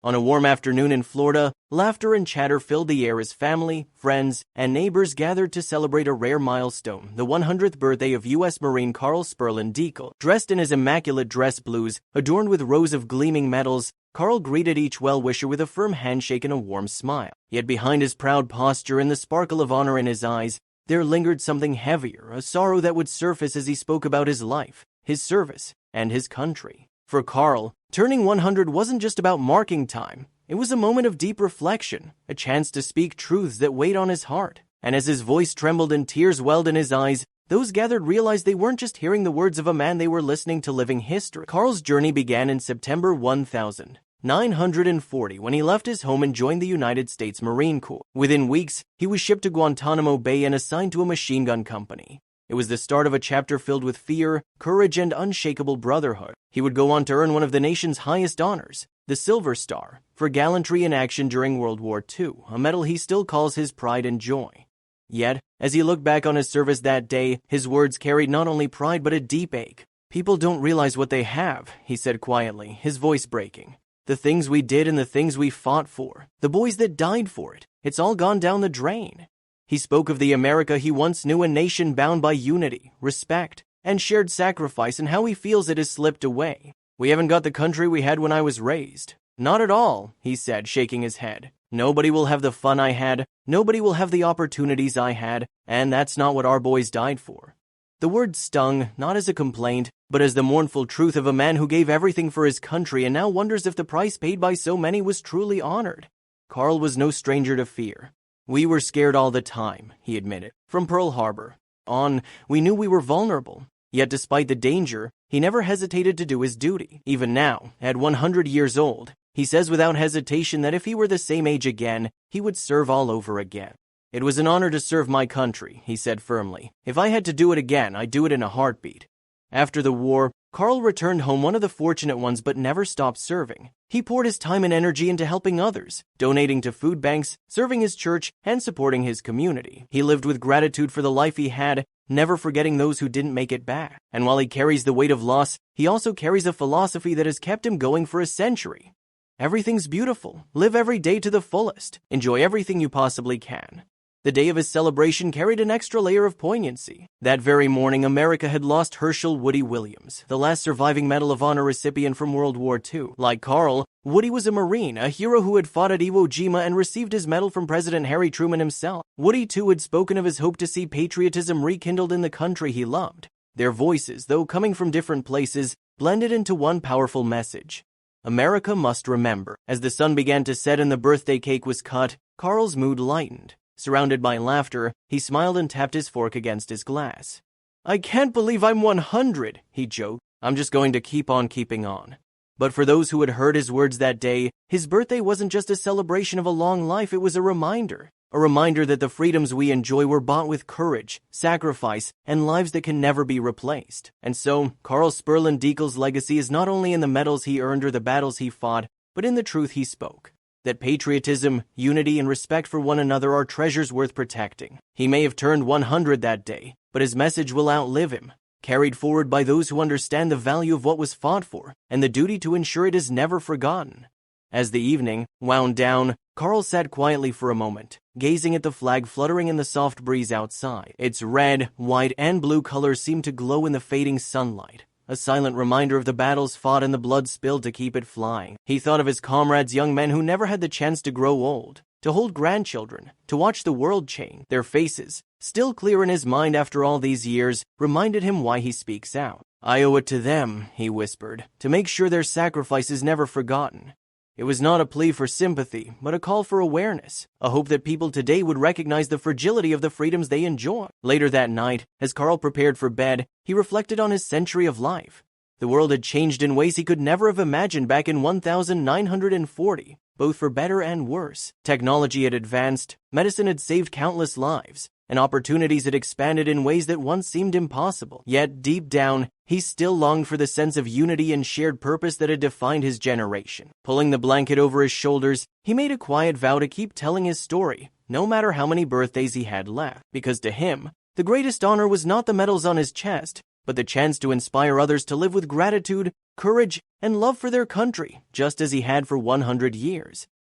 On a warm afternoon in Florida, laughter and chatter filled the air as family, friends, and neighbors gathered to celebrate a rare milestone, the 100th birthday of U.S. Marine Carl Sperlin Deacle. Dressed in his immaculate dress blues, adorned with rows of gleaming medals, Carl greeted each well-wisher with a firm handshake and a warm smile. Yet behind his proud posture and the sparkle of honor in his eyes, there lingered something heavier, a sorrow that would surface as he spoke about his life, his service, and his country. For Carl, turning 100 wasn't just about marking time. It was a moment of deep reflection, a chance to speak truths that weighed on his heart. And as his voice trembled and tears welled in his eyes, those gathered realized they weren't just hearing the words of a man, they were listening to living history. Carl's journey began in September 1940 when he left his home and joined the United States Marine Corps. Within weeks, he was shipped to Guantanamo Bay and assigned to a machine gun company. It was the start of a chapter filled with fear, courage, and unshakable brotherhood. He would go on to earn one of the nation's highest honors, the Silver Star, for gallantry in action during World War II, a medal he still calls his pride and joy. Yet, as he looked back on his service that day, his words carried not only pride but a deep ache. "People don't realize what they have," he said quietly, his voice breaking. "The things we did and the things we fought for, the boys that died for it, it's all gone down the drain." He spoke of the America he once knew, a nation bound by unity, respect, and shared sacrifice, and how he feels it has slipped away. "We haven't got the country we had when I was raised." "Not at all," he said, shaking his head. "Nobody will have the fun I had, nobody will have the opportunities I had, and that's not what our boys died for." The word stung, not as a complaint, but as the mournful truth of a man who gave everything for his country and now wonders if the price paid by so many was truly honored. Carl was no stranger to fear. "We were scared all the time," he admitted. "From Pearl Harbor on, we knew we were vulnerable. Yet despite the danger, he never hesitated to do his duty. Even now, at 100 years old, he says without hesitation that if he were the same age again, he would serve all over again. It was an honor to serve my country," he said firmly. "If I had to do it again, I'd do it in a heartbeat." After the war, Carl returned home, one of the fortunate ones, but never stopped serving. He poured his time and energy into helping others, donating to food banks, serving his church, and supporting his community. He lived with gratitude for the life he had, never forgetting those who didn't make it back. And while he carries the weight of loss, he also carries a philosophy that has kept him going for a century. Everything's beautiful. Live every day to the fullest. Enjoy everything you possibly can. The day of his celebration carried an extra layer of poignancy. That very morning, America had lost Herschel Woody Williams, the last surviving Medal of Honor recipient from World War II. Like Carl, Woody was a Marine, a hero who had fought at Iwo Jima and received his medal from President Harry Truman himself. Woody, too, had spoken of his hope to see patriotism rekindled in the country he loved. Their voices, though coming from different places, blended into one powerful message. America must remember. As the sun began to set and the birthday cake was cut, Carl's mood lightened. Surrounded by laughter, he smiled and tapped his fork against his glass. "I can't believe I'm 100, he joked. "I'm just going to keep on keeping on." But for those who had heard his words that day, his birthday wasn't just a celebration of a long life, it was a reminder that the freedoms we enjoy were bought with courage, sacrifice, and lives that can never be replaced. And so, Carl Sperlin Deacle's legacy is not only in the medals he earned or the battles he fought, but in the truth he spoke. That patriotism, unity, and respect for one another are treasures worth protecting. He may have turned 100 that day, but his message will outlive him, carried forward by those who understand the value of what was fought for, and the duty to ensure it is never forgotten. As the evening wound down, Carl sat quietly for a moment, gazing at the flag fluttering in the soft breeze outside. Its red, white, and blue colors seemed to glow in the fading sunlight, a silent reminder of the battles fought and the blood spilled to keep it flying. He thought of his comrades, young men who never had the chance to grow old, to hold grandchildren, to watch the world change. Their faces, still clear in his mind after all these years, reminded him why he speaks out. "I owe it to them," he whispered, "to make sure their sacrifice is never forgotten." It was not a plea for sympathy, but a call for awareness, a hope that people today would recognize the fragility of the freedoms they enjoy. Later that night, as Carl prepared for bed, he reflected on his century of life. The world had changed in ways he could never have imagined back in 1940, both for better and worse. Technology had advanced, medicine had saved countless lives, and opportunities had expanded in ways that once seemed impossible. Yet, deep down, he still longed for the sense of unity and shared purpose that had defined his generation. Pulling the blanket over his shoulders, he made a quiet vow to keep telling his story, no matter how many birthdays he had left. Because to him, the greatest honor was not the medals on his chest, but the chance to inspire others to live with gratitude, courage, and love for their country, just as he had for 100 years.